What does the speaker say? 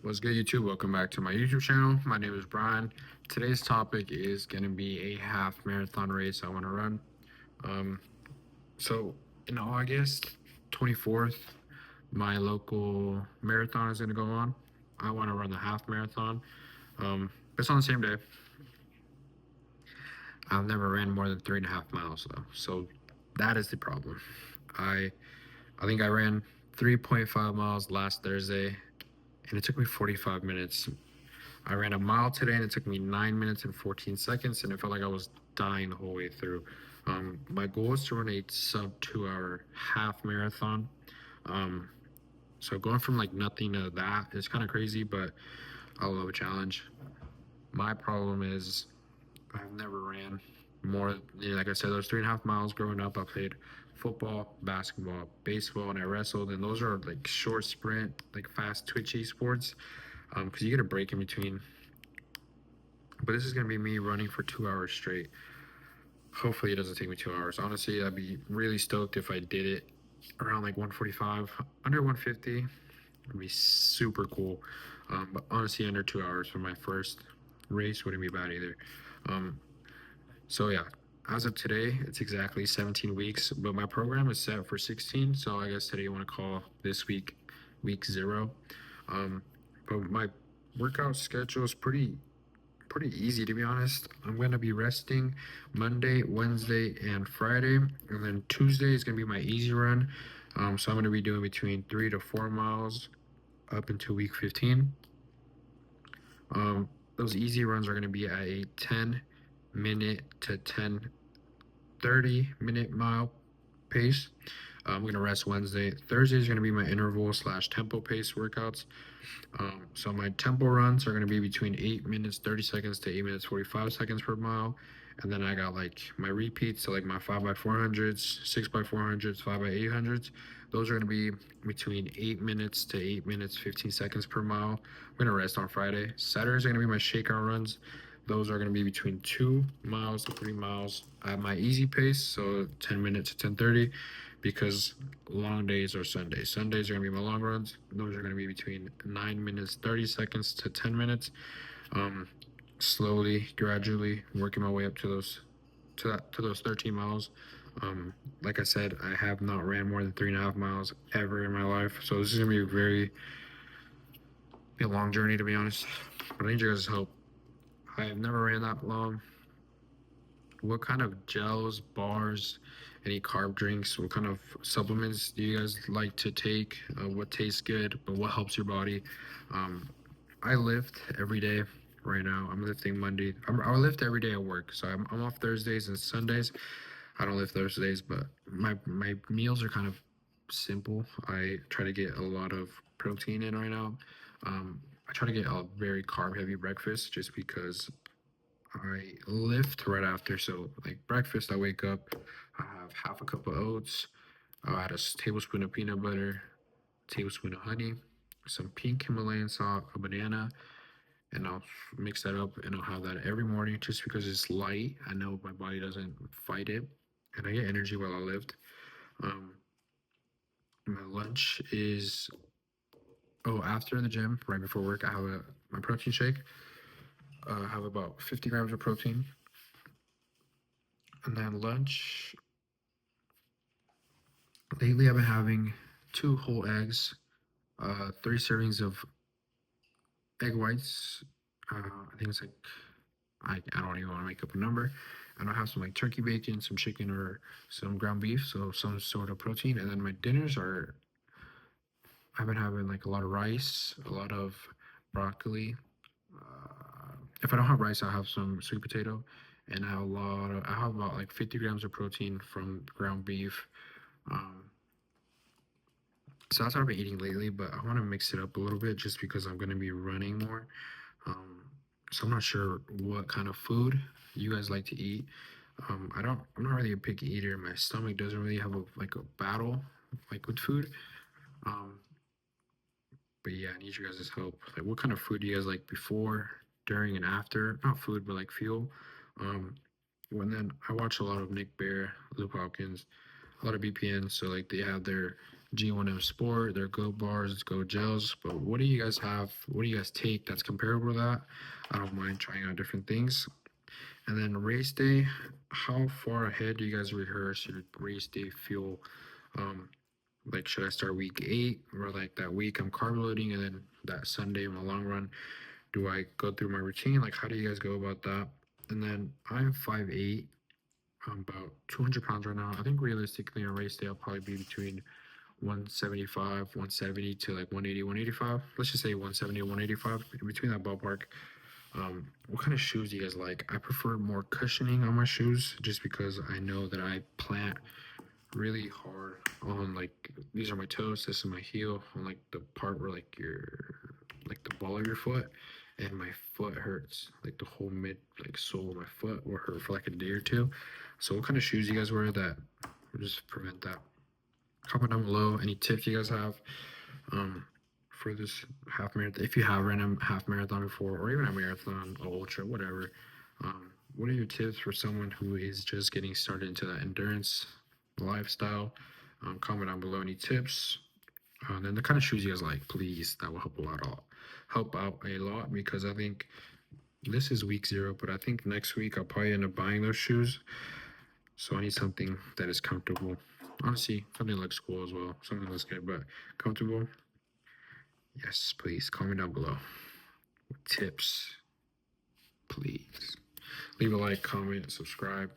What's good, YouTube? Welcome back to my YouTube channel. My name is Brian. Today's topic is going to be a half marathon race I want to run. Um, so, in August 24th, my local marathon is going to go on. I want to run the half marathon. It's on the same day. I've never ran more than 3.5 miles, though. So, that is the problem. I, I think I ran 3.5 miles last Thursday, and it took me 45 minutes. I ran a mile today and it took me 9 minutes and 14 seconds, and it felt like I was dying the whole way through. My goal is to run a sub 2 hour half marathon. Um, so going from like nothing to that is kind of crazy, but I love a challenge. My problem is I've never ran more, like I said, those 3.5 miles growing up. I played football, basketball, baseball, and I wrestled, and those are like short sprint, like fast, twitchy sports. Because you get a break in between, but this is gonna be me running for 2 hours straight. Hopefully, it doesn't take me 2 hours. Honestly, I'd be really stoked if I did it around like 145, under 150. It'd be super cool. But honestly, under 2 hours for my first race wouldn't be bad either. Um, so yeah, as of today, it's exactly 17 weeks, but my program is set for 16. So I guess today you want to call this week week 0. Um, but my workout schedule is pretty easy, to be honest. I'm gonna be resting Monday, Wednesday, and Friday, and then Tuesday is gonna be my easy run. So I'm gonna be doing between 3 to 4 miles up until week 15. Um, those easy runs are gonna be at a 10 minute to 10:30 minute mile pace. I'm gonna rest Wednesday. Thursday is gonna be my interval slash tempo pace workouts. So my tempo runs are going to be between 8 minutes 30 seconds to 8 minutes 45 seconds per mile, and then I got like my repeats, so like my 5x400s, 6x400s, 5x800s. Those are going to be between 8 minutes to 8 minutes 15 seconds per mile. I'm going to rest on Friday. Saturday is going to be my shakeout runs. Those are going to be between 2 miles to 3 miles at my easy pace, so 10 minutes to 10:30, because long days are Sundays. Sundays are gonna be my long runs. Those are gonna be between 9 minutes 30 seconds to 10 minutes. Um, Slowly, gradually working my way up to those 13 miles. Like I said, I have not ran more than 3.5 miles ever in my life, so this is gonna be a long journey, to be honest. But I need your guys' help. I have never ran that long. What kind of gels, bars, any carb drinks, what kind of supplements do you guys like to take? What tastes good, but what helps your body? Um, I lift every day right now. I'm lifting Monday. I lift every day at work. So I'm off Thursdays and Sundays. I don't lift Thursdays, but my meals are kind of simple. I try to get a lot of protein in right now. I try to get a very carb heavy breakfast just because I lift right after. So like breakfast, I wake up, I have half a cup of oats, I'll add a tablespoon of peanut butter, a tablespoon of honey, some pink Himalayan salt, a banana, and I'll mix that up and I'll have that every morning just because it's light. I know my body doesn't fight it, and I get energy while I lift. Um, my lunch is, after the gym, right before work, I have my protein shake. I have about 50 grams of protein, and then lunch. Lately, I've been having 2 whole eggs, 3 servings of egg whites. I think it's like, I don't even want to make up a number. And I'll have some like turkey bacon, some chicken, or some ground beef, so some sort of protein. And then my dinners are, I've been having like a lot of rice, a lot of broccoli. If I don't have rice, I'll have some sweet potato, and I have about like 50 grams of protein from ground beef. Um, So that's what I've been eating lately, but I want to mix it up a little bit just because I'm going to be running more. Um, so I'm not sure what kind of food you guys like to eat. I'm not really a picky eater. My stomach doesn't really have a battle like with food. Um, but yeah, I need you guys' help. Like, what kind of food do you guys like before, during, and after? Not food, but like fuel. Um, and then I watch a lot of Nick Bear, Luke Hawkins, a lot of BPN. So like they have their G1M Sport, their Go bars, Go gels. But what do you guys have? What do you guys take that's comparable to that? I don't mind trying out different things. And then race day, how far ahead do you guys rehearse your race day fuel? Um, like, should I start week 8 or like that week I'm carb loading and then that Sunday in the long run, do I go through my routine? Like, how do you guys go about that? And then I'm 5'8". I'm about 200 pounds right now. I think realistically on race day, I'll probably be between 175, 170 to like 180, 185. Let's just say 170 or 185, in between that ballpark. What kind of shoes do you guys like? I prefer more cushioning on my shoes just because I know that I plant really hard on like these are my toes, this is my heel, on like the part where like like the ball of your foot, and my foot hurts. Like the whole mid like sole of my foot will hurt for like a day or two. So what kind of shoes do you guys wear that will just prevent that? Comment down below any tips you guys have um, for this half marathon. If you have ran a half marathon before, or even a marathon, a ultra, whatever, what are your tips for someone who is just getting started into that endurance lifestyle? Comment down below any tips. And then the kind of shoes you guys like, please. That will help a lot. Help out a lot because I think this is week 0, but I think next week I'll probably end up buying those shoes. So I need something that is comfortable. Honestly, something that looks cool as well. Something that looks good, but comfortable. Yes, please comment down below with tips. Please leave a like, comment, subscribe.